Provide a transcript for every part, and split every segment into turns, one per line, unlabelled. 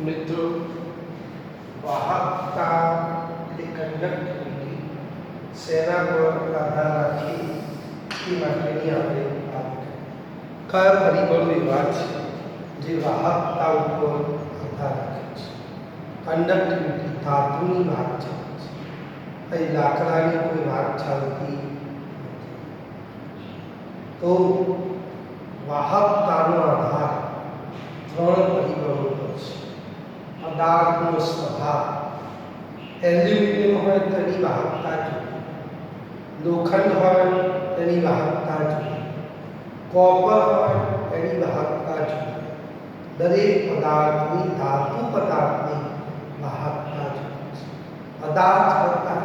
મિત્રો, વાહકતા એટલે કંડક્ટિવિટી શેના પર આધાર રાખી એ માટેની આપણે વાત કરી. કયા પરિબળો એવા છે જે વાહકતા ઉપર આધાર રાખે છે? કંડક્ટિવિટી ધાતુની વાત ચાલે છે, અહીં લાકડાની કોઈ વાત ચાલતી નથી. તો વાહકતાનો આધાર ત્રણ પરિબળો પર છે. પદાર્થનો સ્વભાવ, એલ્યુમિનિયમ હોય તેની વાહકતા જુદી, લોખંડ હોય તેની વાહકતા જુદી, કોપર હોય એની વાહકતા જુદી. દરેક પદાર્થની ધાતુ પદાર્થની વાહકતા જુદી છે. પદાર્થ કરતાં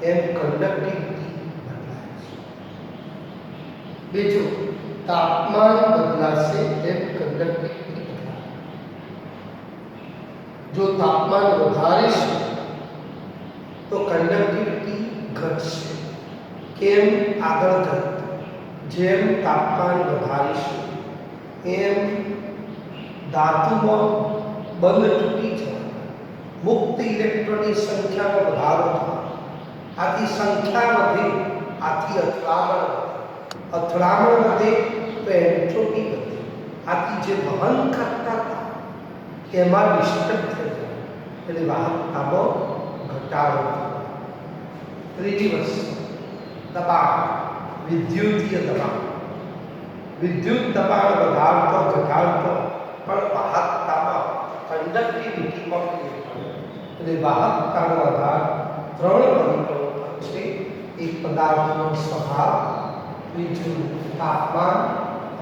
એમ કંડક્ટિવિટી બદલાય છે. બીજું, તાપમાન બદલાશે એમ કંડક્ટિવિટી બદલાય. જો તાપમાન વધારે છે તો કંડક્ટિવિટી ઘટશે. કેમ? આગળ ઘટતું જેમ તાપમાન વધારીશું એમ ધાતુમાં બંધ તૂટી જવા, મુક્ત ઇલેક્ટ્રોનની સંખ્યામાં વધારો થવા. આથી સંખ્યા વધે, આથી અથડામણ વધે, અથડામણ વધે તો એન્ટ્રોપી વધે. આથી જે વહન કરતા હતા એમાં ડિસ્ટર્બ થઈ જાય, એટલે વાહકતામાં ઘટાડો થયો. ત્રીજી વસ્તુ, દબાણ, વિદ્યુતીય દબાણ. વિદ્યુત દબાણ વધારતો ઘટાડતો પણ વાહકતામાં કંડક્ટિવિટીમાં ફેર પડે. એટલે વાહકતાનો આધાર ત્રણ પરિબળો પર છે. એક પદાર્થનો સ્વભાવ, બીજું તાપમાન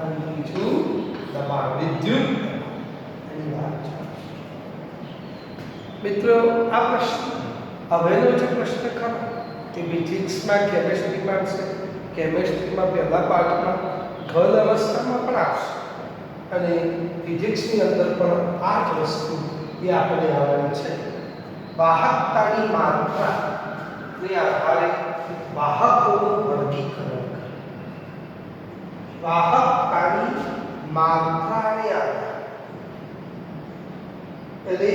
અને બીજું દબાણ, વિદ્યુત એની વાત છે. મિત્રો, આ પ્રશ્ન હવેનો જે પ્રશ્ન ખરો તે ફિઝિક્સમાં, કેમેસ્ટ્રીમાં છે. કેમેસ્ટ્રીમાં પહેલા પાઠમાં ઘન અવસ્થામાં પણ આવશે અને ફિઝિક્સની અંદર પણ આ જ વસ્તુ એ આપણે આવવાની છે. વાહકતાની માત્રાને આધારે વાહકોનું વર્ગીકરણ કરે. વાહકતાની માત્રાને આધારે એટલે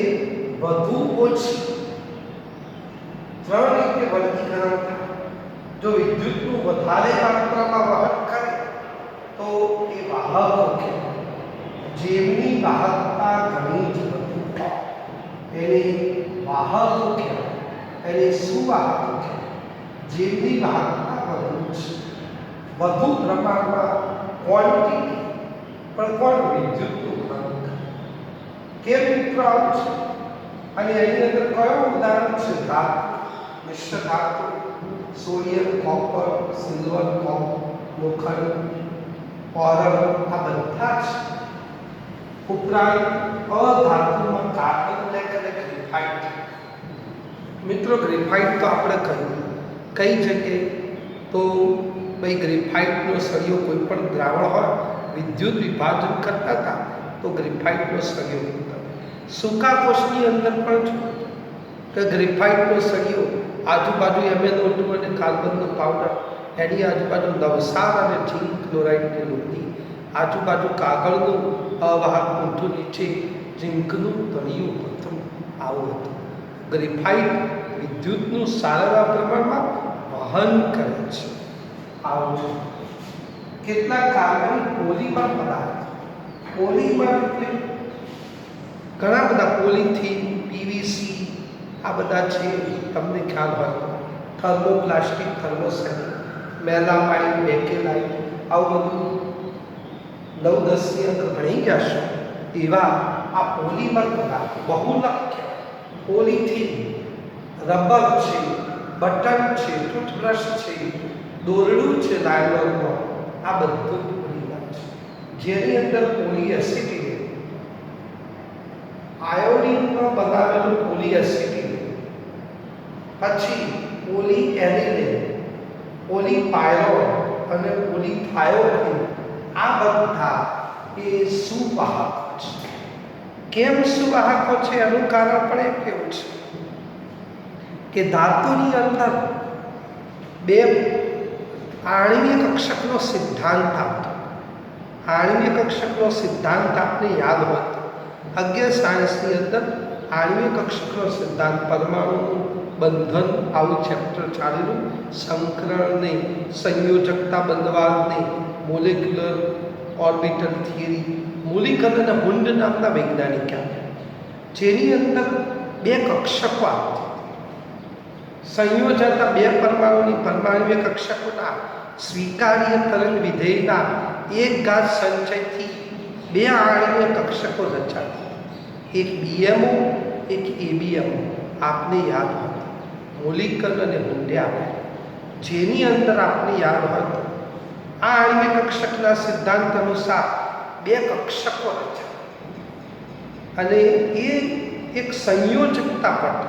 વધુ ઓછી ત્રણ રીતે વર્ગીકરણ થાય. જો વિદ્યુતનું વધારે માત્રામાં વહન કરે તો એ વાહકો કહેવાય. જેમની વાહકતા ઘણી જ વધુ એને વાહકો કહેવાય, એને સુવાહકો કહેવાય. જેમની વાહકતા વધુ છે, વધુ પ્રમાણમાં ક્વોન્ટિટી પણ કોણ? વિદ્યુતનું વહન કરે. કેમ મિત્રો આવું છે? અને એની અંદર કયો ઉદાહરણ છે? ધાતુ, મિશ્ર ધાતુ, સોડિયમ, કોપર, સિલ્વર, લોખંડ, ઓરમ, આ બધા જ. ઉપરાંત અધાતુમાં કાર્બન બ્લેક અને ગ્રેફાઇટ. મિત્રો, ગ્રેફાઇટ તો આપણે કહ્યું કઈ જગ્યાએ તો ભાઈ ગ્રેફાઇટનો સળિયો કોઈ પણ દ્રાવણ હોય, વિદ્યુત વિભાજન કરતા હતા તો ગ્રેફાઇટનો સળિયો મૂકતા. સૂકા કોષની અંદર પણ જો કે ગ્રેફાઇટનો સળિયો આજુબાજુ MnO2 અને કાર્બનનો પાવડર, એની આજુબાજુ નવસાર અને ઝીંક ક્લોરાઇડની લોટી, આજુબાજુ કાગળનું અવાહક ઊંઠું, નીચે ઝીંકનું તળિયું પ્રથમ આવું હતું. ગ્રેફાઇટ વિદ્યુતનું સારા પ્રમાણમાં વહન કરે છે. આવું છે. કેટલાક કાર્બનિક પોલિમર પદાર્થ, પોલિમર એટલે ઘણા બધા, પોલિથીન, PVC, આ બધા છે. તમને ખ્યાલ હોય તો થર્મોપ્લાસ્ટિક, થર્મોસેનિક, મેલામાઇન, બેકેલાઇટ, આવું બધું 9-10ની અંદર ભણી ગયા છો. એવા આ પોલિમર પદાર્થ બહુલક કહેવાય. પોલિથીન, રબર છે, બટન છે, ટૂથબ્રશ છે, દોરડું છે નાયલોનનો, આ બધું પોલિમર છે. જેની અંદર પોલિએસિટીન, આયોડિનનો બનાવેલું પોલિએસિટીન, પછી પોલીએનિલિન, પોલીપાયરોલ અને પોલીથાયોડિન, આ બધા એ સુવાહક છે. કેમ સુવાહકો છે? એનું કારણ પણ એ કેવું છે કે ધાતુની અંદર બે આણ્વીય કક્ષકનો સિદ્ધાંત આવતો. આણ્વીય કક્ષકનો સિદ્ધાંત આપને યાદ હોય તો 11 સાયન્સની અંદર આણ્વિક કક્ષકનો સિદ્ધાંત, પરમાણુનું બંધન, આવું ચેપ્ટર ચાલેલું. સંકરણને, સંયોજકતા બંધવાદને, મોલેક્યુલર ઓર્બિટલ થિયરી. મૂલિકન અને હુન્ડ નામના વૈજ્ઞાનિક આવ્યા, જેની અંદર બે કક્ષકો આવતા, સંયોજતા બે પરમાણુની પરમાણુય કક્ષકોના સ્વીકાર્ય તરંગ વિધેયના એક ઘાત સંચયથી બે આણ્વીય કક્ષકો રચાતા, એક બીએમઓ, એક એબીએમઓ. આપને યાદ હોય મૂલિકન અને હુન્ડે આવ્યા, જેની અંદર આપને યાદ હોય તો આ આણ્વીય કક્ષકના સિદ્ધાંત અનુસાર બે કક્ષકો રચાય અને એ એક સંયોજકતા પટ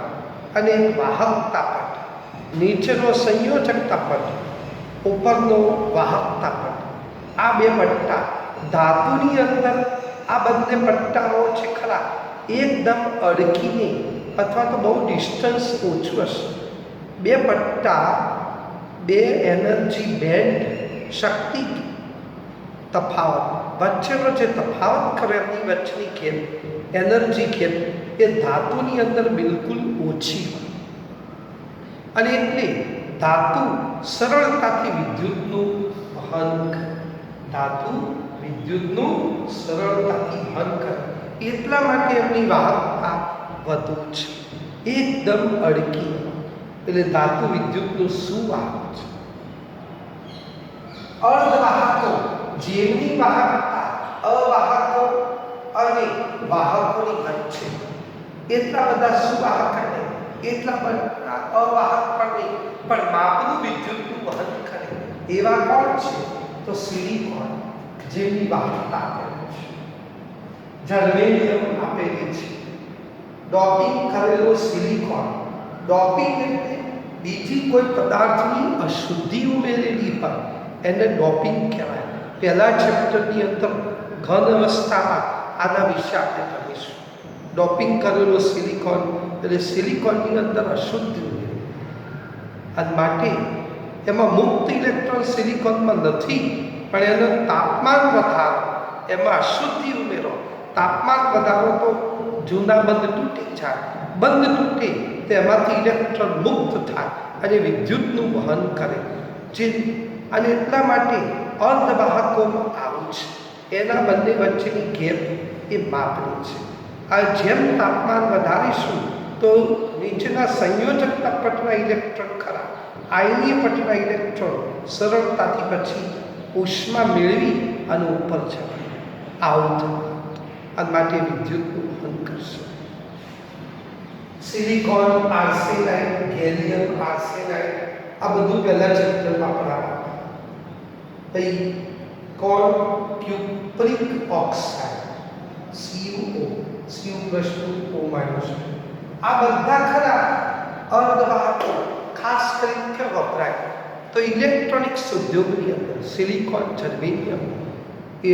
અને એક વાહકતા પટ. નીચેનો સંયોજકતા પટ, ઉપરનો વાહકતા પટ. આ બે પટ્ટા ધાતુની અંદર, આ બંને પટ્ટાઓ છે ખરા એકદમ અડકીને અથવા તો બહુ ડિસ્ટન્સ ઓછું હશે. બે પટ્ટા, બે એનર્જી બેન્ડ, શક્તિ તફાવત વચ્ચેનો જે તફાવત કરે એમની વચ્ચેની ખેપ, એનર્જી ખેપ એ ધાતુની અંદર બિલકુલ ઓછી હોય અને એટલે ધાતુ સરળતાથી વિદ્યુતનું વહન કરે. ધાતુ વિદ્યુતનું સરળતાથી વહન કરે, એટલા માટે એમની વાહકતા વધુ છે, એકદમ અડકી. એટલે ધાતુ વિદ્યુતનું સુવાહક છે. અર્ધવાહકો, જેમની વાહકતા અવાહકો અને વાહકોની વચ્ચે, એટલા બધા સુવાહક અને એટલા બધા અવાહક પણ નહીં, પણ માપનું વિદ્યુતનું વહન કરે એવા કોણ છે? તો સિલિકોન, જેમની વાહકતા આપેલી છે. જર્મેનિયમ આપેલી છે. ડોપિંગ કરેલો સિલિકોન. ડોપિંગ એટલે બીજી કોઈ પદાર્થની અશુદ્ધિ ઉમેરેલી હોય એને ડોપિંગ કહેવાય. પહેલા ચેપ્ટરની અંદર ઘન અવસ્થામાં આના વિશે આપણે ભણીશું. ડોપિંગ કરેલો સિલિકોન એટલે સિલિકોનની અંદર અશુદ્ધિ ઉમેરેલી, અને માટે એમાં મુક્ત ઇલેક્ટ્રોન સિલિકોનમાં નથી, પણ એનો તાપમાન વધારો, એમાં અશુદ્ધિ ઉમેરો, તાપમાન વધારો તો જૂના બંધ તૂટી જાય. બંધ તૂટે તો એમાંથી ઇલેક્ટ્રોન મુક્ત થાય અને વિદ્યુતનું વહન કરે. જે અને એટલા માટે અર્ધવાહકોમાં આવું છે, એના બંને વચ્ચેની ગેપ એ માપની છે. આ જેમ તાપમાન વધારીશું તો નીચેના સંયોજકતા પટના ઇલેક્ટ્રોન ખરા, આયનીય પટના ઇલેક્ટ્રોન સરળતાથી પછી ઉષ્મા મેળવી અને ઉપર જાય. આવું થયું અને માટે વિદ્યુતનું વહન કરશે. સિલિકોન, આર્સેનાઇડ, ગેલિયમ આર્સેનાઇડ, આ બધું પહેલા ચેપ્ટરમાં ભણાવ્યા. પછી કોણ? Cupric oxide, CuO, Cu+2O-. આ બધા ખરા અર્ધવાહકો ખાસ કરીને કે વપરાય તો ઇલેક્ટ્રોનિક્સ ઉદ્યોગની અંદર. સિલિકોન, જર્મેનિયમ એ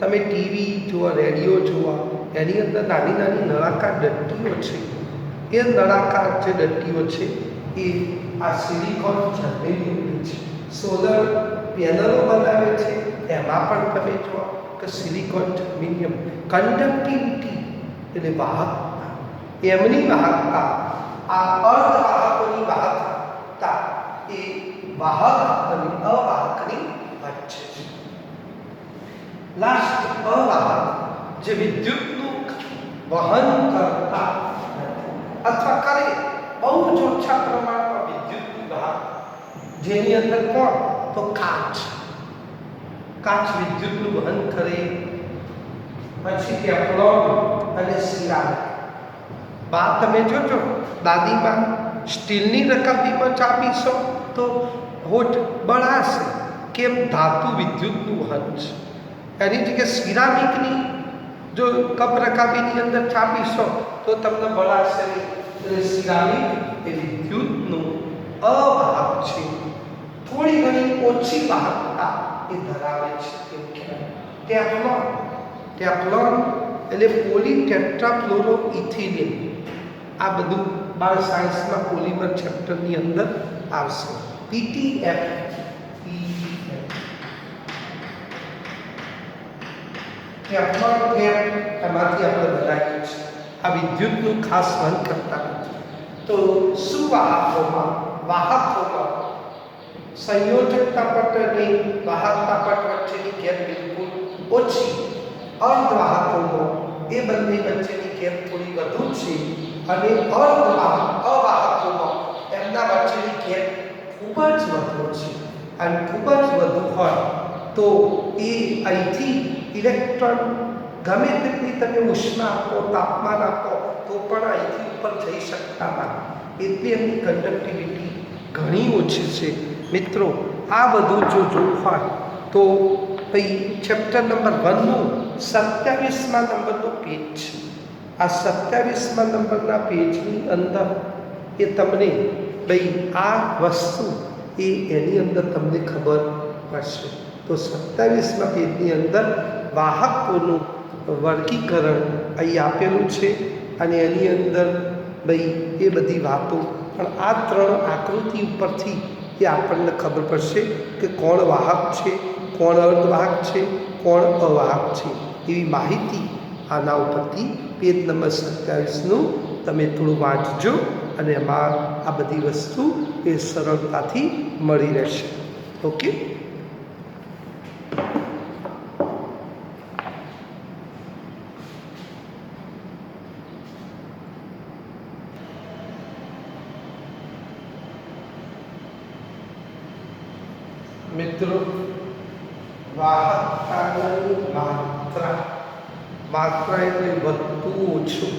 તમે ટીવી જુઓ, રેડિયો જુઓ, એની અંદર નાની નાની નળાકાર દટ્ટીઓ છે. એ નળાકાર જે દટ્ટીઓ છે એ આ સિલિકોન, જર્મેનિયમની છે. સોલર પેનલો બનાવે છે, એમાં પણ તમે જુઓ કે સિલિકોન, જર્મેનિયમ. કન્ડક્ટિવિટી એટલે વાહકતા, એમની વાહકતા આ અર્ધવાહકોની વાહકતા એ વાહક અને અવાહકની વચ્ચે છે. લાસ્ટ અવાહક, જે વિદ્યુતનું વહન કરતા અથવા કરે બહુ જ ઓછા પ્રમાણમાં વિદ્યુતનું વાહક, જેની અંદર કોણ? તો કાચ. કાચ વિદ્યુતનું વહન કરે. પછી ટેફલોન અને સિરામિક. બા તમે જોજો, દાદીમાં સ્ટીલની રકાબીમાં ચા પીશો તો હોઠ બળાશે. કેમ? ધાતુ વિદ્યુતનું વહન છે. એની જગ્યાએ સિરામિકની જો કપ રકાબીની અંદર ચા પીશો તો તમને બળાશે નહીં. એટલે સિરામિક એ વિદ્યુતનું અવાહક છે. થોડી ઘણી ઓછી વાહકતા એ ધરાવે છે. એમ કહેવાય. ટેફલોન, ટેફલોન એટલે પોલીટેટ્રાફ્લોરોઇથિલિન. આ બધું બાળ સાયન્સમાં પોલિમર ચેપ્ટરની અંદર આવશે. PTF, ટેફલોન ટેપ એમાંથી આપણે બનાવીએ છીએ. આ વિદ્યુતનું ખાસ વહન કરતા નથી. તો સુવાહકોમાં વાહકોમાં સંયોજકતા પટ અને વાહકતા પટ વચ્ચેની ગેપ બિલકુલ ઓછી. અર્ધવાહકોમાં એ બંને વચ્ચેની ગેપ થોડી વધુ છે અને અવાહકોમાં એમના વચ્ચેની ગેપ ખૂબ જ વધુ છે. અને ખૂબ જ વધુ હોય તો એ અહીંથી ઇલેક્ટ્રોન ગમે તેટલી તમે ઉષ્મા આપો, તાપમાન આપો તો પણ અહીંથી ઉપર જઈ શકતા નથી. એટલે એમની કન્ડક્ટિવિટી ઘણી ઓછી છે. મિત્રો, આ બધું જો જોવું હોય તો ભાઈ ચેપ્ટર નંબર 1નું 27મા નંબરનું પેજ છે. આ 27મા નંબરના પેજની અંદર એ તમને ભાઈ આ વસ્તુ એની અંદર તમને ખબર પડશે. તો 27મા પેજની અંદર વાહકોનું વર્ગીકરણ અહીં આપેલું છે અને એની અંદર ભાઈ એ બધી વાતો પણ આ 3 આકૃતિ ઉપરથી એ આપણને ખબર પડશે કે કોણ વાહક છે, કોણ અર્ધવાહક છે, કોણ અવાહક છે. એવી માહિતી આના ઉપરથી પેજ નંબર 27નું તમે થોડું વાંચજો અને એમાં આ બધી વસ્તુ એ સરળતાથી મળી રહેશે. ઓકે. મિત્રો, વાહકતાની માત્રા એટલે વધતું ઓછું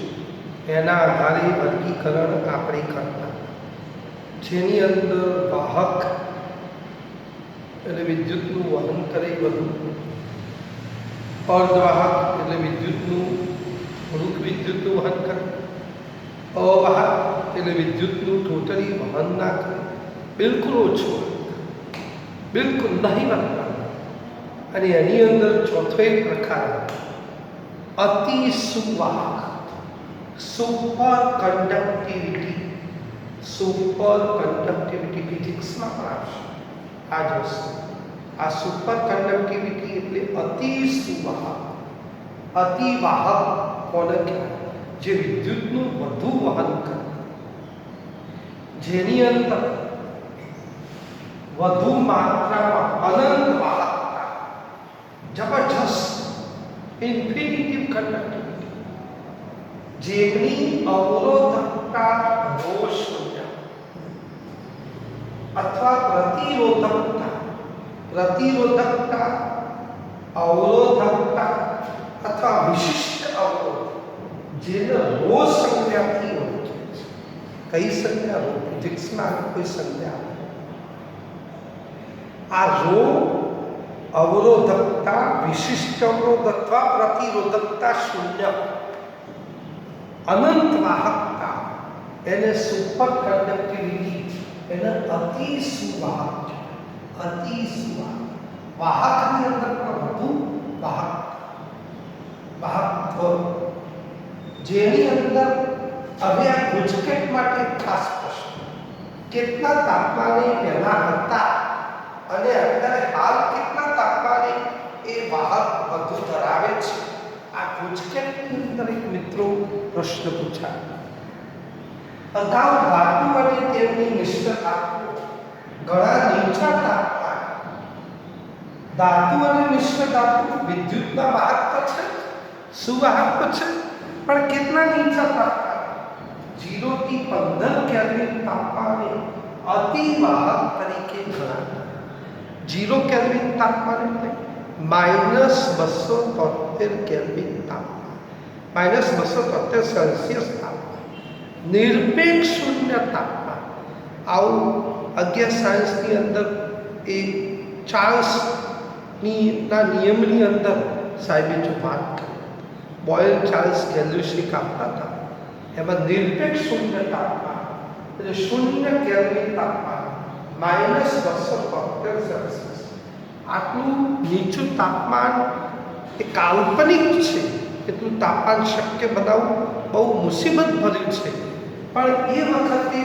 એના આધારે વર્ગીકરણ આપણે કરતા, જેની અંદર વાહક એટલે વિદ્યુતનું વહન કરે વધુ, અર્ધવાહક એટલે વિદ્યુતનું થોડુંક વિદ્યુતનું વહન કરે, અવાહક એટલે વિદ્યુતનું ટોટલી વહન ના કરે, બિલકુલ ઓછું, બિલકુલ નહીં વધતા. અને એની અંદર ચોથો પ્રકાર અતિ સુવાહક, સુપર કન્ડક્ટિવિટી. સુપર કન્ડક્ટિવિટી ફિઝિક્સમાં પણ આવશે આ જ વસ્તુ. આ સુપર કન્ડક્ટિવિટી એટલે અતિ સુવાહક, અતિ વાહક કોને કહેવાય? જે વિદ્યુતનું વધુ વહન કરે, જેની અંદર વધુ માત્રામાં અનંત વાહકતા, જબરજસ્ત ઇન્ફિનિટિવ કન્ડક્ટિવિટી, જેમની અવરોધકતા ρ શૂન્ય અથવા પ્રતિરોધકતા, અવરોધકતા અથવા વિશિષ્ટ અવરોધ, જેને ρ સંજ્ઞાથી ઓળખે છે. કઈ સંજ્ઞા? ρ. ફિઝિક્સમાં કોઈ સંજ્ઞા આ ρ અવરોધકતા, વિશિષ્ટ અવરોધ અથવા પ્રતિરોધકતા શૂન્ય, અનંત વાહકતા, એને સુપર કન્ડક્ટિવિટી, એને અતિ સુવાહક, અતિ સુવાહક. વાહકની અંદર પણ વધુ વાહક, જેની અંદર હવે આ ગુજકેટ માટે ખાસ પ્રશ્ન, કેટલા તાપમાને પહેલા હતા અને અત્યારે હાલ કેટલા તાપમાને એ વાહક વધુ ધરાવે છે? આ ગુજકેટની અંદર એક મિત્રો પ્રશ્ન પૂછાય. અગાઉ ધાતુ અને તેમની મિશ્રતા ઘણા નીચા તાપમાન, ધાતુ અને મિશ્ર ધાતુ વિદ્યુતના વાહક તો છે, સુવાહક તો છે, પણ કેટલા નીચા તાપમાન? 0 થી 15 કેલ્વિન તાપમાને અતિ વાહક તરીકે ગણાતા. 0 કેલ્વિન તાપમાન એટલે -273 કેલ્વિન તાપમાન, -273 સેલ્સિયસ તાપમાન, નિરપેક્ષ શૂન્ય તાપમાન. આવું 11 સાયન્સની અંદર એ ચાર્લ્સની નિયમની અંદર સાહેબે જો વાત કરી, બોયલ ચાર્લ્સ ગેલ્યુશિક આપતા હતા, એમાં નિરપેક્ષ શૂન્ય તાપમાન એટલે 0 કેલ્વિન તાપમાન, -273 સેલ્સિયસ. આટલું નીચું તાપમાન એ કાલ્પનિક છે. એટલું તાપમાન શક્ય બનાવવું બહુ મુસીબત ભર્યું છે. પણ એ વખતે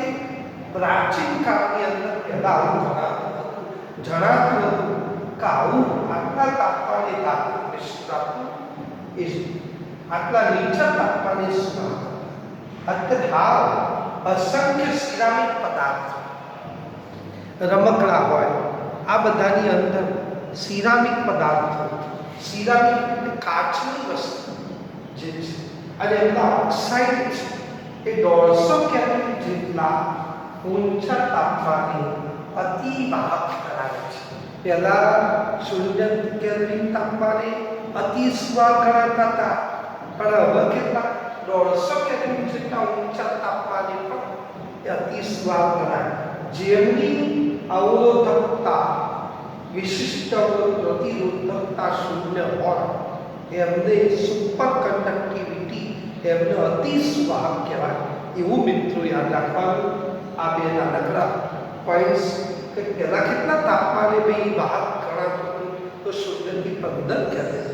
પ્રાચીન કાળની અંદર પહેલાં આવું જણાતું હતું કે આવું આટલા તાપમાને ધાતુ મિશ્ર ધાતુ એ આટલા નીચા તાપમાને શું અત્યારે હાલ અસંખ્ય સિરામિક પદાર્થ રમકડા હોય આ બધાની અંદર સિરામિક પદાર્થો સિરામિક એટલે કાચની વસ્તુ જે છે અને એમના ઓક્સાઇડ છે એ 150 કેલ્વિન જેટલા ઊંચા તાપમાને અતિ વાહક કરાવે છે. પહેલા 0 કેલ્વિન તાપમાને અતિ સુવાહક ગણાતા હતા પણ હવે કેટલા 150 કેલ્વિન જેટલા ઊંચા તાપમાને પણ એ અતિ સુવાહક ગણાય. જેમની અવરોધકતા વિશિષ્ટ પ્રતિરોધકતા 0 હોય એમને સુપર કંડક્ટિવિટી એમને અતિ સુવાહક કહેવાય. એવું મિત્રો યાદ રાખવાનું આ બે નાનકડા પોઈન્ટ્સ કે પહેલાં કેટલા તાપમાને ભાઈ વાહક ગણાતું તો 0 થી 15 કેલ્વિન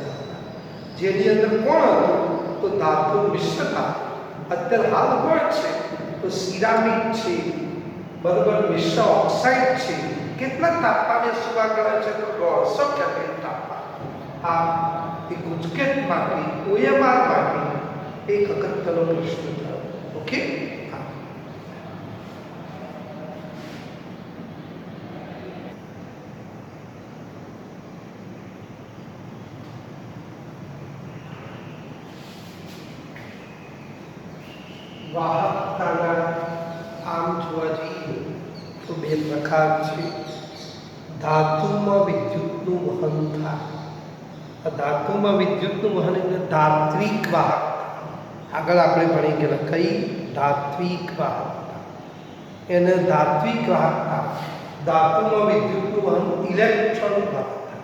જેની અંદર કોણ હતું તો ધાતુ મિશ્ર ધાતુ. અત્યારે હાલ કોણ છે તો સિરામિક છે બરોબર મિશ્ર ઓક્સાઇડ છે. કેટલા તાપમાને સુવાહક ગણાય છે તો 150 કેલ્વિન તાપમાન. આ એક ગુજકેટ માટે OMR માટે એક અગત્યનો પ્રશ્ન થયો. ઓકે વાહકતાના આમ જોવા જઈએ તો બે પ્રકાર છે. ધાતુમાં વિદ્યુતનું વહન થાય. ધાતુમાં વિદ્યુતનું વહન એટલે ધાત્વિક વાહકતા. આગળ આપણે ભણી ગયેલા કઈ ધાત્વિક વાહકતા. એને ધાત્વિક વાહકતા ધાતુમાં વિદ્યુતનું વહન ઇલેક્ટ્રોનિક વાહકતા.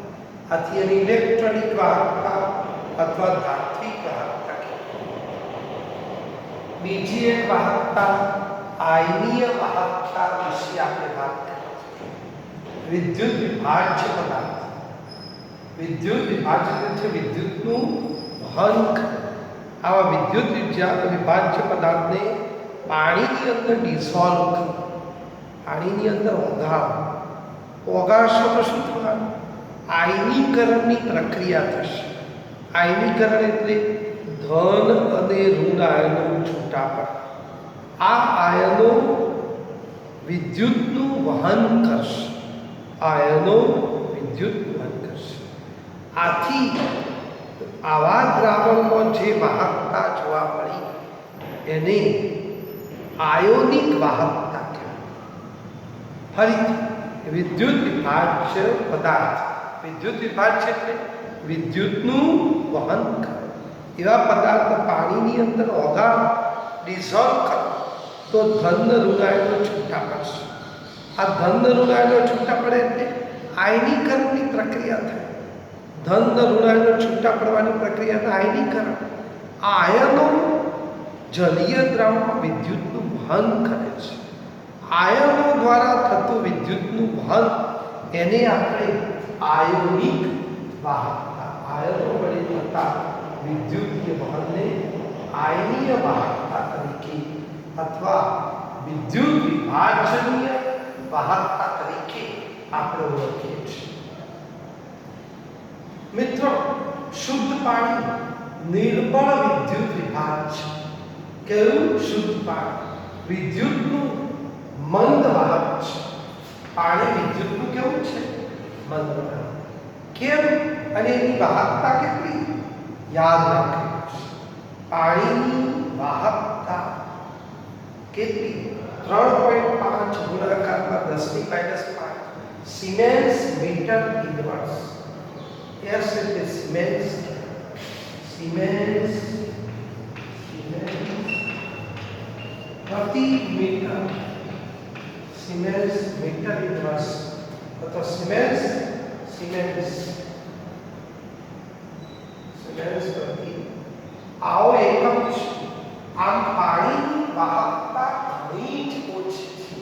આથી એને ઇલેક્ટ્રોનિક વાહકતા અથવા ધાત્વિક વાહકતા કહેવાય. બીજી એક વાહકતા આયનીય વાહકતા વિશે આપણે વાત કરીએ. વિદ્યુત વિભાજ્ય પદાર્થ. વિદ્યુત વિભાજ્ય છે વિદ્યુતનું વહન. આવા વિદ્યુત વિભાજ્ય પદાર્થને પાણીની અંદર ડિઝોલ્વ કરો. પાણીની અંદર ઓગાળશો તો શું થવાનું? આયનીકરણની પ્રક્રિયા થશે. આયનીકરણ એટલે ધન અને ઋણ આયનો છૂટા પડે. આ આયનો વિદ્યુતનું વહન કરશે. આયનો વિદ્યુત વહન કરશે. આથી આવા દ્રાવણમાં જે વાહકતા જોવા મળી એને આયોનિક વાહકતા કહેવાય. ફરીથી વિદ્યુત વિભાજ્ય પદાર્થ. વિદ્યુત વિભાજ્ય એટલે વિદ્યુતનું વહન કરે એવા પદાર્થ પાણીની અંદર ઓગાળો ડિઝોલ્વ કરો તો ધન ઋણાયનો છૂટા પડશે. આ ધન ઋણાયનો છૂટા પડે એટલે આયનીકરણની પ્રક્રિયા થાય. ધન ઋણાયનો છૂટા પડવાની પ્રક્રિયાને આયનીકરણ. આ આયનો જલીય દ્રાવણમાં વિદ્યુતનું વહન કરે છે. આયનો દ્વારા થતું વિદ્યુતનું વહન એને આપણે આયોનિક વાહકતા. આયનો વડે થતા વિદ્યુતીય વહનને આયનીય વાહકતા તરીકે અથવા વિદ્યુત વિભાજનીય વાહકતા તરીકે આપણે ઓળખીએ છીએ. મિત્રો શુદ્ધ પાણી નિર્બળ વિદ્યુત વિભાજ્ય. કેવું શુદ્ધ પાણી વિદ્યુતનું મંદ વાહક છે. પાણી વિદ્યુતનું કેવું છે? મંદ વાહક. કેમ અને એની વાહકતા કેટલી યાદ રાખવી. પાણીની વાહકતા કેટલી? 3.5 ગુણાકારમાં 10⁻5 સિમેન્સ મીટર ઇન્વર્સ. એસ એટલે સિમેન્સ. સિમેન્સ પ્રતિ મીટર. સિમેન્સ મીટર ઇન્વર્સ અથવા સિમેન્સ પ્રતિ આવો એકમ છે. આમ પાણીની વાહકતા ઘણી જ ઓછી છે.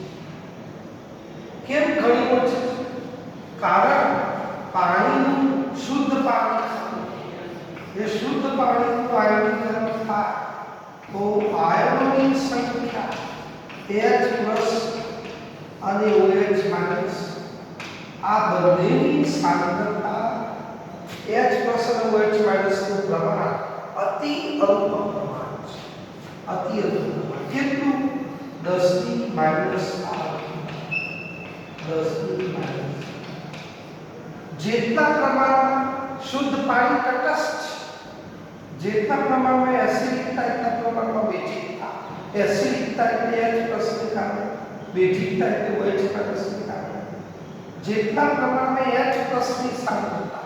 કેમ ઘણી ઓછી છે? કારણ પાણીનું શુદ્ધ પાણી એ શુદ્ધ પાણીનું આયનીકરણ થાય તો આયનોની સંખ્યા H+ અને OH- આ બંનેની સાંદ્રતા H+ અને OH- નું પ્રમાણ અતિ અલ્પ પ્રમાણ છે. અતિ અલ્પ પ્રમાણ કેટલું? 10 ની -8 10 ની -. જેટલા પ્રમાણમાં શુદ્ધ પાણી તટસ્થ છે, જેટલા પ્રમાણમાં એસિડિકતા એટલા પ્રમાણમાં બેઝિકતા. એસિડિકતા એટલે H+ ને કારણે, બેઝિકતા એટલે OH- ને કારણે. જેટલા પ્રમાણમાં H+ ની સાંદ્રતા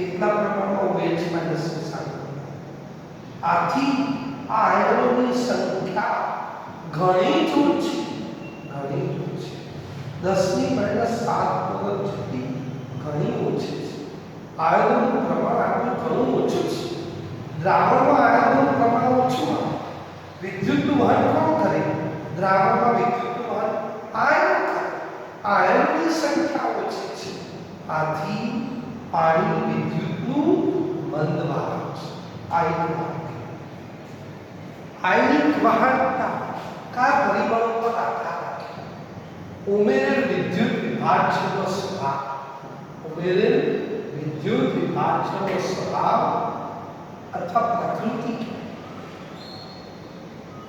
એટલા પ્રમાણમાં OH- ની સાંદ્રતા. આથી આ આયનોની સંખ્યા ઘણી જ ઓછી, 10 ની -7 જેટલી ઘણી ઓછી છે. આયનોનું પ્રમાણ આટલું ઘણું ઓછું છે. દ્રાવણમાં આયનોનું પ્રમાણ ઓછું આવે. વિદ્યુતનું વહન કોણ કરે? દ્રાવણમાં વિદ્યુતનું વહન આયનો કરે. આયનોની સંખ્યા ઓછી છે. આથી પાણી વિદ્યુતનું મંદવાહક છે. આયનિક વાહકતા કયા પરિબળો પર આધાર રાખે? ઉમેરેલ વિદ્યુત વિભાજ્યનો સ્વભાવ. ઉમેરેલ વિદ્યુત વિભાજ્યનો સ્વભાવ અથવા પ્રકૃતિ.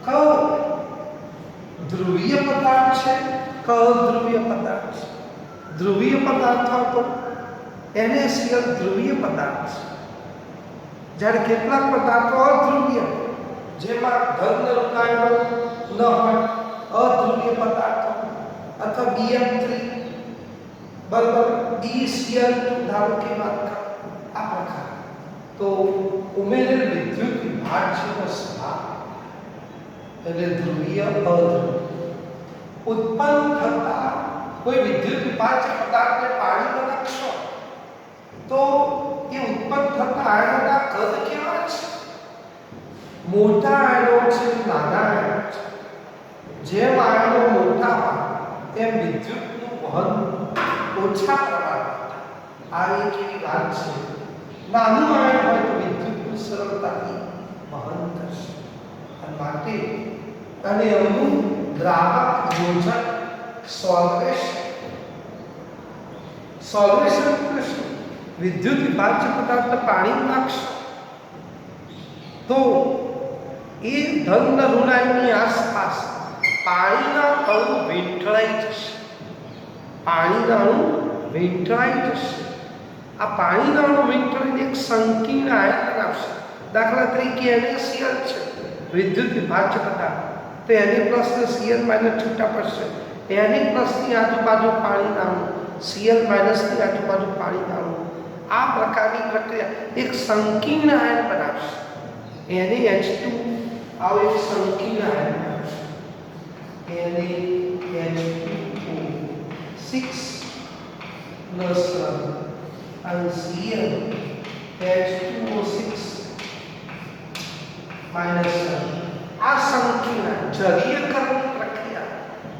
કયો ધ્રુવીય પદાર્થ છે, કયો ધ્રુવીય પદાર્થ છે? ધ્રુવીય પદાર્થ હતો NaCl ધ્રુવીય પદાર્થ છે. જ્યારે કેટલાક પદાર્થો અધ્રુવીય, જેમાં ધન ઋણાયનો ન હોય, અધ્રુવીય પદાર્થો અથવા Bm3 બરાબર BeCl ધારો કે વાત આ પ્રકાર. તો ઉમેરેલ વિદ્યુત વિભાજ્યનો સ્વભાવ એટલે ધ્રુવીય અધ્રુવીય. ઉત્પન્ન થતા કોઈ વિદ્યુત વિભાજ્ય પદાર્થને પાણીમાં નાખશો તો એ ઉત્પન્ન થતા આયનોના કદ કેવા છે? મોટા આયનો છે, નાના આયનો છે. જેમ આયનો મોટા હોય તેમ વિદ્યુતનું વહન ઓછા પ્રમાણમાં. આ એક એવી વાત છે. નાનું આયન હોય તો વિદ્યુતનું સરળતાથી વહન કરશે. અને માટે અને એનું દ્રાવક યોજન સોલ્વેશન એટલે શું? વિદ્યુત વિભાજ્ય પદાર્થ પાણી નાખશો તો એ ધન ઋણાયનની આસપાસ પાણીના અણુ વીંટળાઈ જશે. પાણીના અણુ વીંટળાઈ જશે. આ પાણીના અણુ વીંટળાઈને એક સંકીર્ણ આયન બનાવશે. દાખલા તરીકે NaCl છે, વિદ્યુત વિભાજ્ય પદાર્થ. તો Na+ ને Cl- છૂટા પડશે. Na+ ની આજુબાજુ પાણીના અણુ, Cl- ની આજુબાજુ પાણીના અણુ. આ પ્રકારની પ્રક્રિયા એક સંકીર્ણ આયન બનાવશે. NaH2 આવો એક સંકીર્ણ આયન બનાવશે. NaH2O6 અને Cl H2O6 આ સંકીર્ણ જલીયકરણની પ્રક્રિયા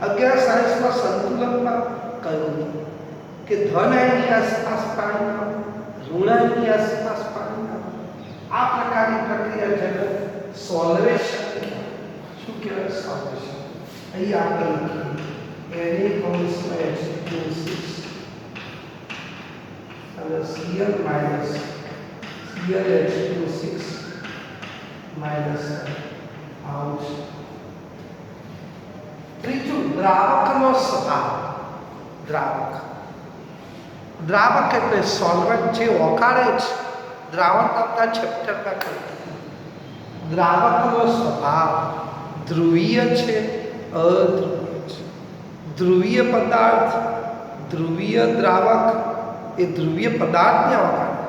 11 સાયન્સમાં સંતુલનમાં કહ્યું કે ધન આયનની આસપાસ પાણીના, ઋણ આયનની આસપાસ પાણીના, આ પ્રકારની પ્રક્રિયા જેને સોલ્વેશન. શું કહેવાય સોલ્વેશન? અહીં આપણે લખીએ Na અને Cl- ClH2O6 આવું છે. ત્રીજું દ્રાવકનો સ્વભાવ. દ્રાવક એટલે સોલ્વન્ટ જે ઓગાળે છે. દ્રાવણ કરતા ચેપ્ટરમાં કહ્યું દ્રાવકનો સ્વભાવ ધ્રુવીય છે, અધ્રુવીય છે. ધ્રુવીય પદાર્થ, ધ્રુવીય દ્રાવક એ ધ્રુવીય પદાર્થને ઓગાળે.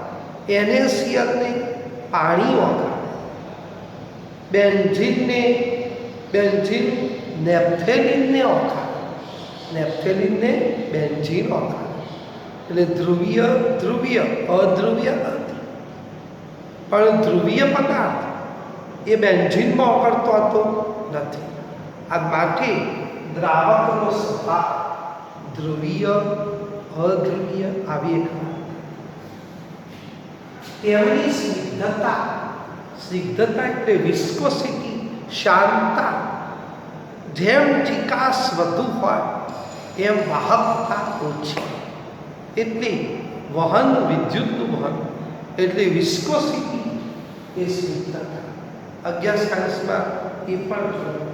NaCl ને પાણી ઓગાળે. બેન્ઝીન નેપ્થેલિનને ઓગાળે. નેપ્થેલિનને બેન્ઝીન ઓગાળે. એટલે ધ્રુવીય ધ્રુવીય, અધ્રુવીય અધ્રુવીય. પણ ધ્રુવીય પદાર્થ એ બેન્ઝીનમાં ઓગળતો હતો નથી. આ માટે દ્રાવકનો સ્વભાવ ધ્રુવીય અધ્રુવીય આવી એક વાત. તેમની સ્નિગ્ધતા એટલે વિસ્કોસિટી, શાંતતા. જેમ ચિકાસ વધુ હોય એમ વાહકતા ઓછી. એટલે વહન, વિદ્યુતનું વહન એટલે વિસ્કોસિટી એ સ્નિગ્ધતા. અગિયાર સાયન્સમાં એ પણ જોયું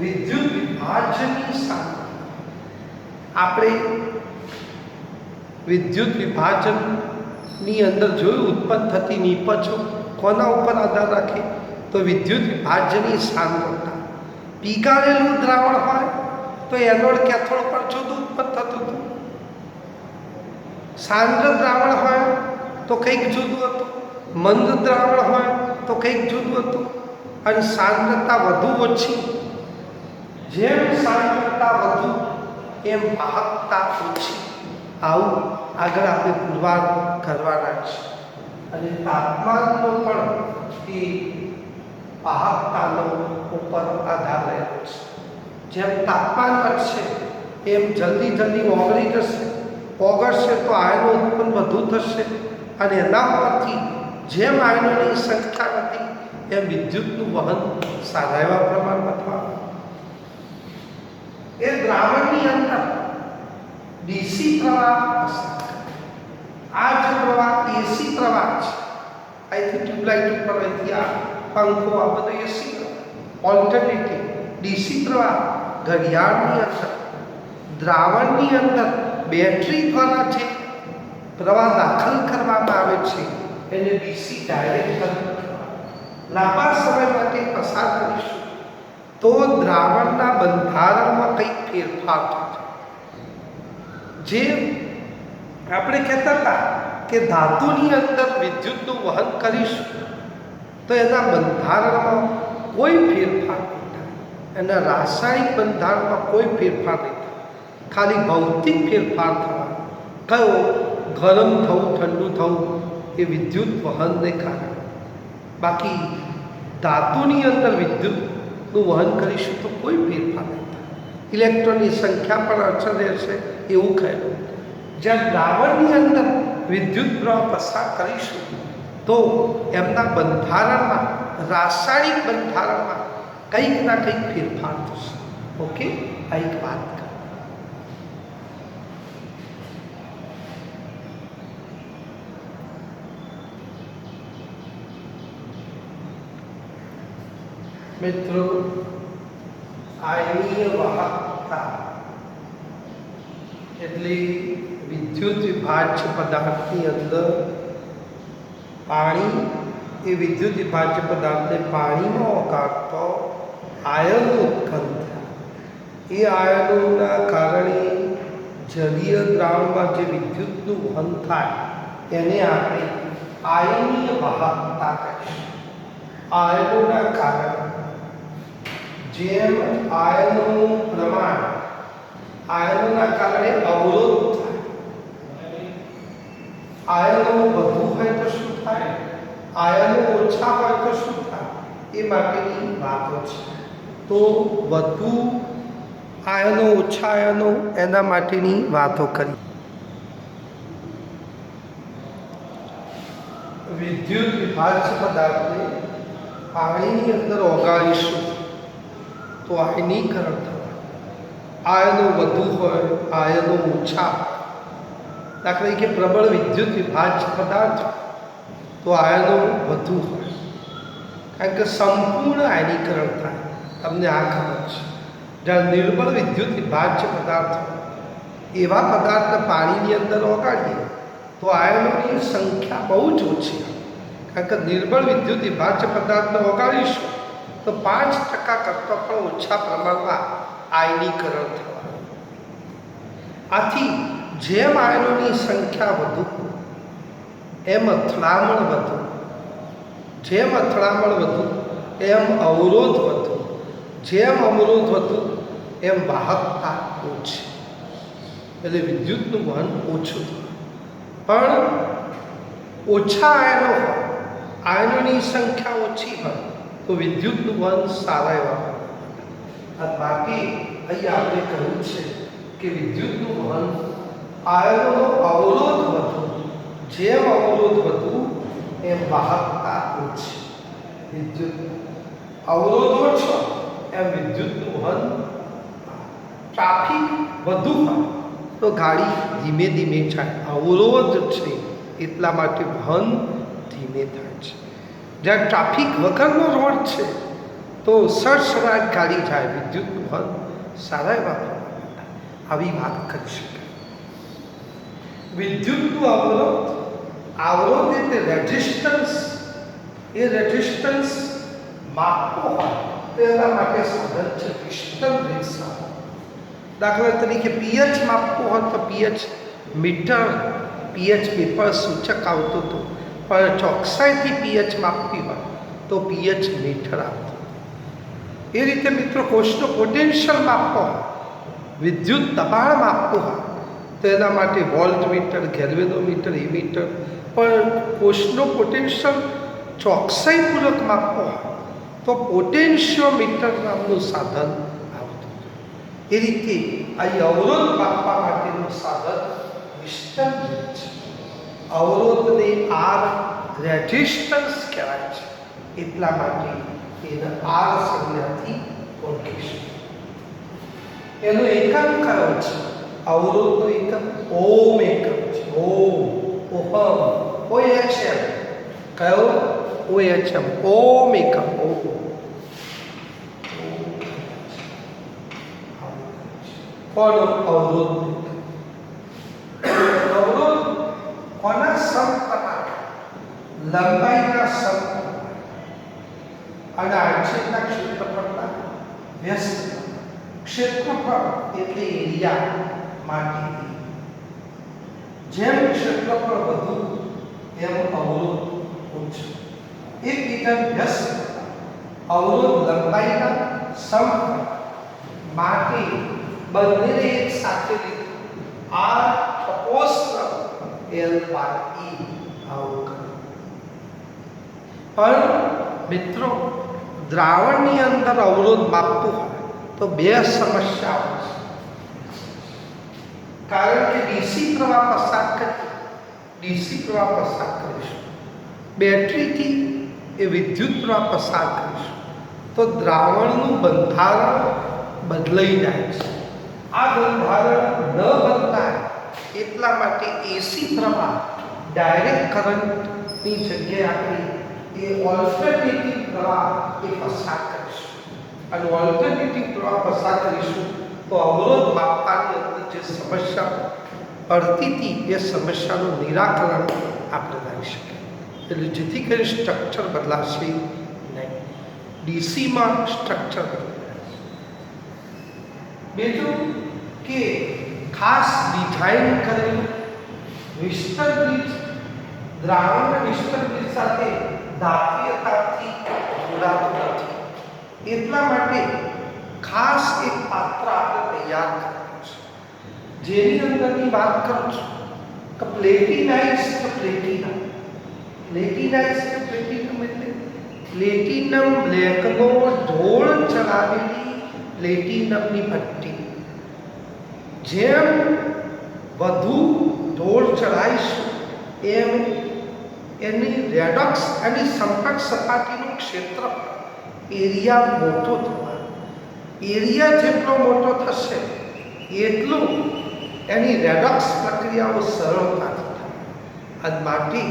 વિદ્યુત વિભાજનની સાંદ્રતા. આપણે વિદ્યુત વિભાજનની અંદર જોયું ઉત્પન્ન થતી નિપજો કોના ઉપર આધાર રાખે તો વિદ્યુત વિભાજનની સાંદ્રતા. પીગાળેલું દ્રાવણ હોય તો એનોડ કેથોડ પર જુદું ઉત્પન્ન થતું હતું. સાંદ્ર દ્રાવણ હોય તો કંઈક જુદું હતું, મંદ દ્રાવણ હોય તો કંઈક જુદું હતું. અને સાંદ્રતા વધુ ઓછી, જેમ સાંદ્રતા વધુ એમ વાહકતા ઓછી. આવું આગળ આપણે પુરવાર કરવાના છે. અને તાપમાનનો પણ એ વાહકતાનો ઉપર આધાર રહેલો છે. જેમ તાપમાન વધશે એમ જલ્દી ઓગળી જશે. ઓગળશે તો આયનો ઉત્પન્ન વધુ થશે અને એના પરથી જેમ આયનોની સંખ્યા વધી એમ વિદ્યુતનું વહન સારા એવા પ્રમાણમાં થવાનું. એ દ્રાવણની અંદર ડીસી પ્રવાહ પસાર કરે. આ જે પ્રવાહ એસી પ્રવાહ છે. અહીંથી ટ્યુબલાઇટ ઉપર અહીંથી આ પંખો આ બધો એસી પ્રવાહ. ઓલ્ટરનેટિવ ડીસી પ્રવાહ ઘડિયાળની અંદર દ્રાવણની અંદર બેટરી દ્વારા જે પ્રવાહ દાખલ કરવામાં આવે છે એને ડીસી ડાયરેક્ટ લાંબા સમય માટે પસાર કરીશું તો દ્રાવણના બંધારણમાં કંઈક ફેરફાર થશે. જે આપણે કહેતા હતા કે ધાતુની અંદર વિદ્યુતનું વહન કરીશું તો એના બંધારણમાં કોઈ ફેરફાર નહીં થાય, એના રાસાયણિક બંધારણમાં કોઈ ફેરફાર નહીં થાય, ખાલી ભૌતિક ફેરફાર થવાનો. કયો? ગરમ થવું, ઠંડુ થવું એ વિદ્યુત વહનને કારણે. બાકી ધાતુની અંદર વિદ્યુતનું વહન કરીશું તો કોઈ ફેરફાર નહીં થાય. ઇલેક્ટ્રોનની સંખ્યા પણ અચળ રહેશે એવું કહેલું. જ્યાં દ્રાવણની અંદર વિદ્યુત પ્રવાહ પસાર કરીશું તો એમના બંધારણમાં, રાસાયણિક બંધારણમાં કંઈક ના કંઈક ફેરફાર થશે. ઓકે, આ એક વાત કર. મિત્રો, આયનીય વાહકતા એટલે વિદ્યુત વિભાજ્ય પદાર્થની અંદર પાણી, એ વિદ્યુત વિભાજ્ય પદાર્થને પાણીમાં ઓગાળતો આયનો ઉત્પન્ન થાય. એ આયનોના કારણે જલીય દ્રાવણમાં જે વિદ્યુતનું વહન થાય એને આપણે આયનીય વાહકતા કહીશું. આયનોના કારણે જેમ આયનોનું પ્રમાણ, આયનોના કારણે અવરોધ થાય. આયનો વધુ હોય તો શું થાય, આયનો ઓછા હોય તો શું થાય, એ માટેની વાતો છે. તો વધુ આયનો, ઓછા આયનો એના માટેની વાતો કરી. વિદ્યુત વિભાજ્ય પદાર્થને પાણીની અંદર ઓગાળીશું તો આયનીકરણ થવાનું. આયનો વધુ હોય, આયનો ઓછા. દાખલા તરીકે પ્રબળ વિદ્યુત વિભાજ્ય પદાર્થ તો આયનો વધુ હોય, કારણ કે સંપૂર્ણ આયનીકરણ થાય. તમને આ ખબર છે. જ્યારે નિર્બળ વિદ્યુત વિભાજ્ય પદાર્થ, એવા પદાર્થને પાણીની અંદર ઓગાળીએ તો આયનોની સંખ્યા બહુ જ ઓછી. કારણ કે નિર્બળ વિદ્યુત વિભાજ્ય પદાર્થને ઓગાળીશું તો 5% કરતાં પણ ઓછા પ્રમાણમાં આયનીકરણ થવાનું. આથી જેમ આયનોની સંખ્યા વધુ એમ અથડામણ વધુ, જેમ અથડામણ વધુ એમ અવરોધ વધુ, જેમ અવરોધ વધુ એમ વાહકતા ઓછી. એટલે વિદ્યુતનું વહન ઓછું થયું. પણ ઓછા આયનો હોય, આયનોની સંખ્યા ઓછી હોય તો વિદ્યુતનું વહન સારા એવા. બાકી અહીં આપણે કહ્યું છે કે વિદ્યુતનું વહન, આયનોનો અવરોધ વધુ, જેમ અવરોધ વધુ એમ વાહકતા ઓછી. વિદ્યુત અવરોધ ઓછો એમ વિદ્યુતનું વહન. ટ્રાફિક વધુ હોય તો ગાડી ધીમે ધીમે જાય, અવરોધ છે એટલા માટે વહન ધીમે થાય છે. જ્યાં ટ્રાફિક વગરનો રોડ છે તો સડસડાટ ગાડી જાય, વિદ્યુતનું હલ સારા એવા પ્રમાણમાં આવી વાત કરી શકાય. વિદ્યુતનું અવરોધ એટલે રેઝિસ્ટન્સ. એ રેઝિસ્ટન્સ માપવો હોય તો એના માટે સાધન છે ડિસ્ટન્સ રેઝિસ્ટન્સ. દાખલા તરીકે પીએચ માપવું હોય તો પીએચ મીટર, પીએચ પેપર સૂચક આવતું હતું, પણ ચોકસાઈથી પીએચ માપવી હોય તો પીએચ મીટર આવતું. એ રીતે મિત્રો કોષનો પોટેન્શિયલ માપવો હોય, વિદ્યુત દબાણ માપવું હોય તો એના માટે વોલ્ટ મીટર, ગેલ્વેનોમીટર, ઇમીટર. પણ કોષનો પોટેન્શિયલ ચોકસાઈપૂર્વક માપવો હોય તો પોટેન્શિયોમીટર નામનું સાધન આવતું. એ રીતે અહીં અવરોધ માપવા માટેનું સાધન ડિસ્ટન્સ છે. અવરોધને આર રેઝિસ્ટન્સ કહેવાય છે, એટલા માટે એને આર સંજ્ઞાથી ઓળખીશું. એનો એકમ કયો છે? અવરોધનો એકમ ઓમ એકમ છે. Ohm, OHM. કયો? OHM, ઓમ એકમ. કોનો અવરોધ? અવરોધ કોના સમપ્રમાણ? લંબાઈના સમપ્રમાણ અને આંતરિકના ક્ષેત્રફળના વ્યસ્ત. ક્ષેત્રફળ એટલે એરિયા માટે. જેમ ક્ષેત્રફળ વધુ એમ અવરોધ ઓછો. એકબીજા વ્યસ્ત. અવરોધ લંબાઈના સમપ્રમાણ માટે બંનેને એક સાથે લીધું. આર પ્રપોર્શનલ L/E આવું કર્યું. પણ મિત્રો દ્રાવણની અંદર અવરોધ માપવું હોય તો બે સમસ્યાઓ છે. કારણ કે ડીસી પ્રવાહ પસાર કરીશું, બેટરીથી એ વિદ્યુત પ્રવાહ પસાર કરીશું તો દ્રાવણનું બંધારણ બદલાઈ જાય છે. આ બંધારણ ન બદલાય એટલા માટે એસી પ્રવાહ ડાયરેક્ટ કરંટની જગ્યાએ આપણે એ ઓલ્ટરનેટિવ પ્રવાહ એ પસાર કરીશું. અને ઓલ્ટરનેટિવ પ્રવાહ પસાર કરીશું તો અવરોધ માપવાની અંદર જે સમસ્યા પડતી હતી એ સમસ્યાનું નિરાકરણ આપણે લાવી શકીએ. એટલે જેથી કરી સ્ટ્રક્ચર બદલાશે નહીં. ડીસીમાં સ્ટ્રક્ચર બદલાશે. બીજું કે ખાસ ડિઝાઇન કરેલું વિસ્તર બ્રિજ દ્રાવણ વિસ્તર બ્રિજ સાથે ધાત્રીયતાથી જોડાતું નથી. એટલા માટે ખાસ એક પાત્ર આપણે તૈયાર કરવું છે, જેની અંદરની વાત કરું છું કે પ્લેટિનાઇઝ્ડ પ્લેટિનમ. પ્લેટિનાઇઝ્ડ પ્લેટિનમ એટલે પ્લેટિનમ બ્લેકનો ઢોળ ચડાવેલી પ્લેટિનમની ભઠ્ઠી. જેમ વધુ ઢોળ ચડાવીશું એમ એની રેડોક્સ અને સંપર્ક સપાટીનું ક્ષેત્ર એરિયા મોટો થવાનો. એરિયા જેટલો મોટો થશે એટલું એની રેડોક્સ પ્રક્રિયાઓ સરળતાથી થાય. અને માટે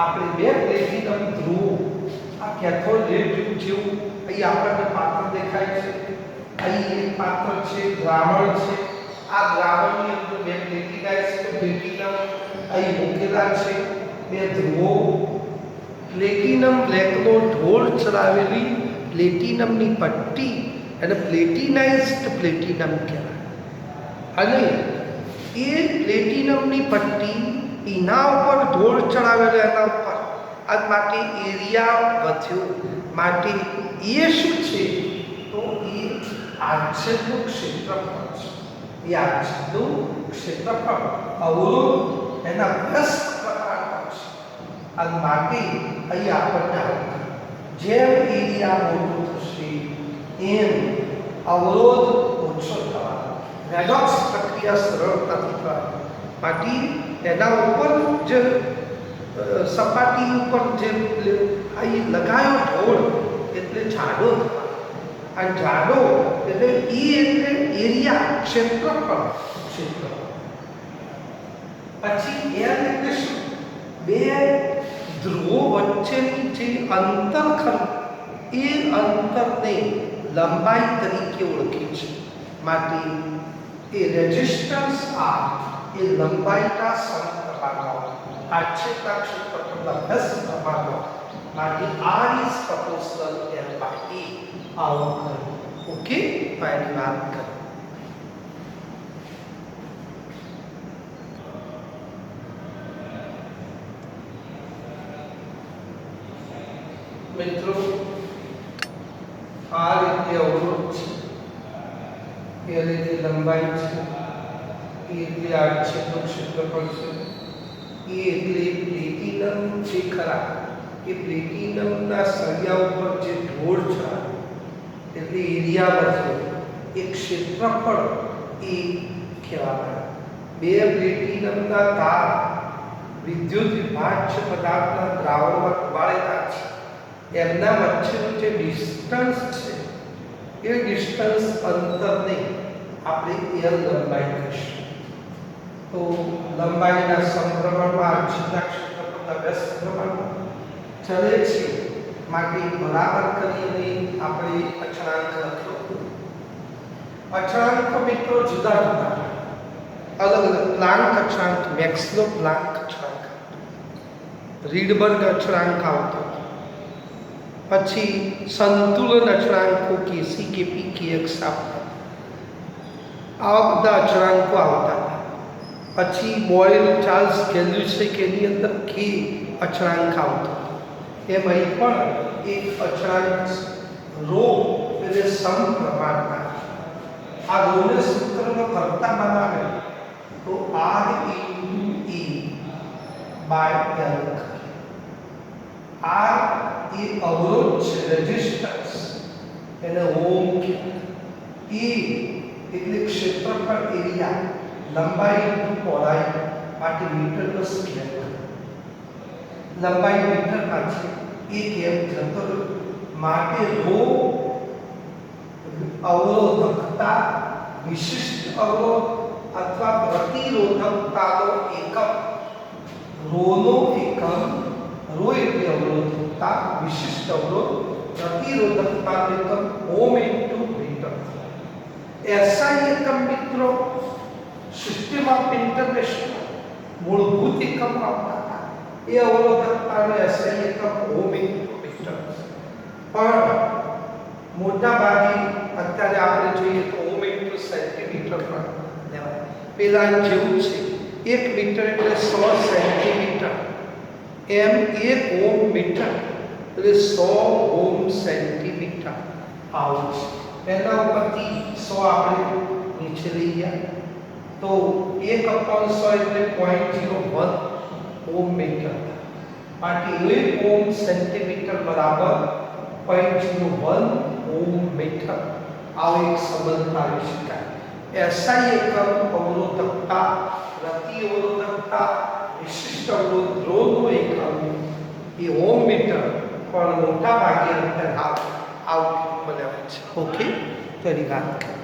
આપણે બે પ્લેટિનમ ધ્રુવો, આ કેથોડ રે ટ્યુબ જેવું અહીં આપણને પાત્ર દેખાય છે. અહીં એક પાત્ર છે, દ્રાવણ છે. આ દ્રાવણની અંદર બે પ્લેટિનાઇઝ્ડ પ્લેટિનમ અહીં મૂકેલા છે. બે ધ્રુવો પ્લેટિનમ બ્લેકનો ઢોળ ચડાવેલી પ્લેટિનમની પટ્ટી અને પ્લેટિનાઇઝ્ડ પ્લેટિનમ કહેવાય. અને એ પ્લેટિનમની પટ્ટી એના ઉપર ઢોળ ચડાવેલો, એના ઉપર આજ માટે એરિયા વધ્યો. માટે એ શું છે તો એ આચ્છેદનું ક્ષેત્રફળ છે. એ આચ્છેદનું ક્ષેત્રફળ અવરોધ એના વ્યસ્ત પ્રકારનો છે. અને માટે અહીં આપણને જેમ એરિયા મોટો થશે એમ અવરોધ ઓછો થવાનો, રેડોક્સ પ્રક્રિયા સરળતાથી થવાની. માટે એના ઉપર જે સપાટી ઉપર જે અહીં લગાયો ઢોળ એટલે જાડો થવાનો. આ જાડો એટલે એ એટલે એરિયા ક્ષેત્રફળ. પછી એલ એટલે શું? બે ધ્રુવો વચ્ચેની જે અંતર ખરું એ અંતરને લંબાઈ તરીકે ઓળખે છે. માટે એ રેઝિસ્ટન્સ આર એ લંબાઈના સમપ્રમાણમાં, આડછેદના ક્ષેત્રફળના 10 પ્રમાણમાં. માટે R is proportional L by A. આવો કરો. ઓકે, તો એની વાત કરો. મિત્રો આ રીતે અવરોધ છે, એ રીતે લંબાઈ છે, એ એટલે આડછેદનું ક્ષેત્રફળ છે, એ એટલે પ્લેટિનમ જે ખરા એ પ્લેટિનમના સળિયા ઉપર જે ઢોળ છે એટલે એરિયા વધે એ ક્ષેત્રફળ એ કહેવાય. બે પ્લેટિનમના તાર વિદ્યુત વિભાજ્ય પદાર્થના દ્રાવણમાં ડુબાડેલા છે. એમના વચ્ચેનું જે ડિસ્ટન્સ છે એ ડિસ્ટન્સ અંતરને આપણે એલ લંબાઈ કહીશું. તો લંબાઈના સમપ્રમાણમાં આડછેદના ક્ષેત્રફળના 10 પ્રમાણમાં ચલે છે. માટે બરાબર કરીને આપણે અચળાંક લખ્યો. અચળાંક મિત્રો જુદા જુદા અલગ અલગ. પ્લાન્ક અચળાંક, મેક્સલો પ્લાન્ક અચળાંક, રીડબર્ગ અચળાંક આવતો, પછી સંતુલન અચળાંકો કેસી કેપી કેએક્સ આવતા, આવા બધા અચળાંકો આવતા હતા. પછી બોયલ ચાર્લ્સ કેલ્યુસે કે એની અંદર કે અચળાંક આવતો. એમ અહીં પણ એક અચળાંક રો એટલે સમપ્રમાણમાં. આ રોને સૂત્રનો કરતા બનાવે તો R into A by L. R એ અવરોધ છે, રેઝિસ્ટન્સ, એને ઓમ કહેવાય. એ એટલે ક્ષેત્રફળ એરિયા, લંબાઈ ઇન્ટુ પહોળાઈ. માટે મીટરનો સ્કેલ. લંબાઈ મીટરમાં છે એ કેમ જતો માટે રો અવરોધકતા, વિશિષ્ટ અવરોધ અથવા પ્રતિરોધકતાનો એકમ. રોનો એકમ, રો એટલે અવરોધકતા, વિશિષ્ટ અવરોધ, પ્રતિરોધકતાનો એકમ ઓમ ઇન્ટુ મીટર. એસઆઈ એકમ મિત્રો સિસ્ટમ ઓફ ઇન્ટરનેશનલ મૂળભૂત એકમ આવતા હતા. એ અવરોધકતાનો એસઆઈ એકમ ઓમ ઇન્ટુ મીટર. પણ મોટા ભાગે અત્યારે આપણે જોઈએ તો ઓમ ઇન્ટુ સેન્ટીમીટર પર લેવાય. પેલા જેવું છે 1 મીટર એટલે 100 સેન્ટીમીટર. એમ 1 ઓમ મીટર એટલે 100 ઓમ સેન્ટીમીટર આવું છે. એના ઉપરથી 100 આપણે નીચે લઈ ગયા તો 1/100 એટલે 0.01 ઓમ મીટર. માટે 1 ઓમ સેન્ટીમીટર બરાબર 0.01 ઓમ મીટર. આવો એક સંબંધ આવી શકાય. એસઆઈ એકમ અવરોધકતા, પ્રતિઅવરોધકતા, વિશિષ્ટ અવરોધ, રોનો એકમ એ ઓમ મીટર. પણ મોટા ભાગે અંતર આવું બનાવે છે. ઓકે, તેની વાત કરીએ.